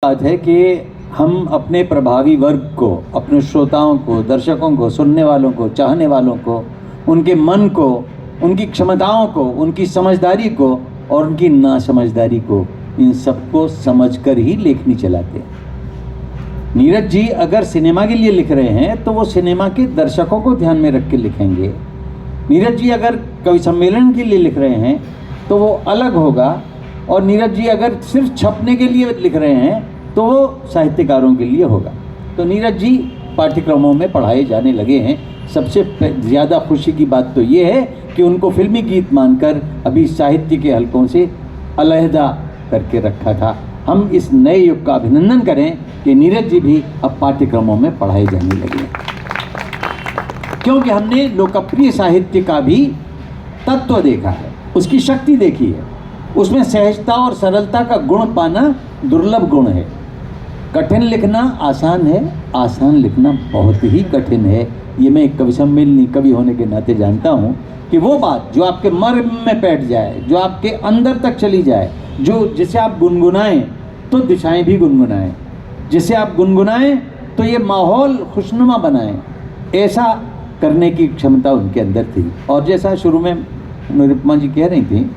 बात है कि हम अपने प्रभावी वर्ग को, अपने श्रोताओं को, दर्शकों को, सुनने वालों को, चाहने वालों को, उनके मन को, उनकी क्षमताओं को, उनकी समझदारी को और उनकी नासमझदारी को, इन सबको समझकर ही लेखनी चलाते हैं। नीरज जी अगर सिनेमा के लिए लिख रहे हैं तो वो सिनेमा के दर्शकों को ध्यान में रख के लिखेंगे। नीरज जी अगर कवि सम्मेलन के लिए लिख रहे हैं तो वो अलग होगा, और नीरज जी अगर सिर्फ छपने के लिए लिख रहे हैं तो वो साहित्यकारों के लिए होगा। तो नीरज जी पाठ्यक्रमों में पढ़ाए जाने लगे हैं। सबसे ज़्यादा खुशी की बात तो ये है कि उनको फिल्मी गीत मानकर अभी साहित्य के हलकों से अलहदा करके रखा था। हम इस नए युग का अभिनंदन करें कि नीरज जी भी अब पाठ्यक्रमों में पढ़ाए जाने लगे हैं, क्योंकि हमने लोकप्रिय साहित्य का भी तत्व देखा है, उसकी शक्ति देखी है। उसमें सहजता और सरलता का गुण पाना दुर्लभ गुण है। कठिन लिखना आसान है, आसान लिखना बहुत ही कठिन है। ये मैं एक कवि सम्मेलनी कवि होने के नाते जानता हूँ कि वो बात जो आपके मर्म में बैठ जाए, जो आपके अंदर तक चली जाए, जो जिसे आप गुनगुनाएं तो दिशाएं भी गुनगुनाएं, जिसे आप गुनगुनाएं तो ये माहौल खुशनुमा बनाएं, ऐसा करने की क्षमता उनके अंदर थी। और जैसा शुरू में निरुपमा जी कह रही थी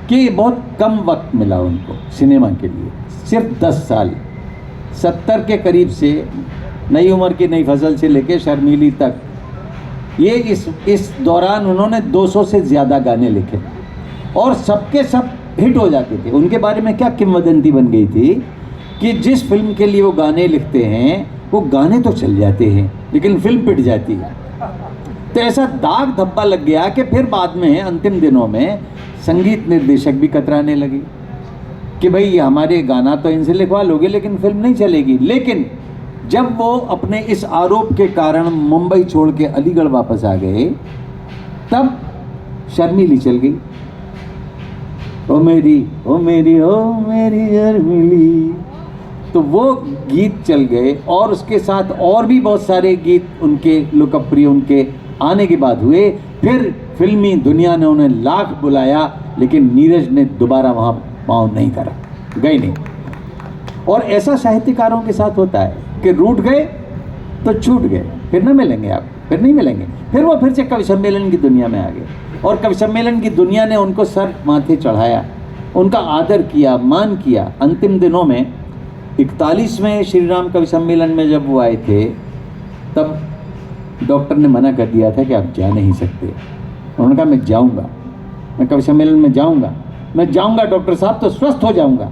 कि बहुत कम वक्त मिला उनको सिनेमा के लिए, सिर्फ 10 साल, 70 के करीब से नई उम्र की नई फसल से लेकर शर्मीली तक, ये इस दौरान उन्होंने 200 से ज़्यादा गाने लिखे और सबके सब हिट हो जाते थे। उनके बारे में क्या किंवदंती बन गई थी कि जिस फिल्म के लिए वो गाने लिखते हैं वो गाने तो चल जाते हैं लेकिन फिल्म पिट जाती है। तो ऐसा दाग धब्बा लग गया कि फिर बाद में अंतिम दिनों में संगीत निर्देशक भी कतराने लगे कि भाई हमारे गाना तो इनसे लिखवा लोगे लेकिन फिल्म नहीं चलेगी। लेकिन जब वो अपने इस आरोप के कारण मुंबई छोड़ के अलीगढ़ वापस आ गए तब शर्मीली चल गई। ओ मेरी ओ मेरी ओ मेरी शर्मीली, तो वो गीत चल गए और उसके साथ और भी बहुत सारे गीत उनके लोकप्रिय उनके आने के बाद हुए। फिर फिल्मी दुनिया ने उन्हें लाख बुलाया लेकिन नीरज ने दोबारा वहाँ पाँव नहीं करा, गए नहीं। और ऐसा साहित्यकारों के साथ होता है कि रूठ गए तो छूट गए, फिर ना मिलेंगे आप, फिर नहीं मिलेंगे। फिर वो फिर से कवि सम्मेलन की दुनिया में आ गए और कवि सम्मेलन की दुनिया ने उनको सर माथे चढ़ाया, उनका आदर किया, मान किया। अंतिम दिनों में 41वें श्री राम कवि सम्मेलन में जब वो आए थे तब डॉक्टर ने मना कर दिया था कि आप जा नहीं सकते। उन्होंने कहा मैं जाऊंगा, मैं कवि सम्मेलन में जाऊंगा, मैं जाऊंगा डॉक्टर साहब, तो स्वस्थ हो जाऊंगा।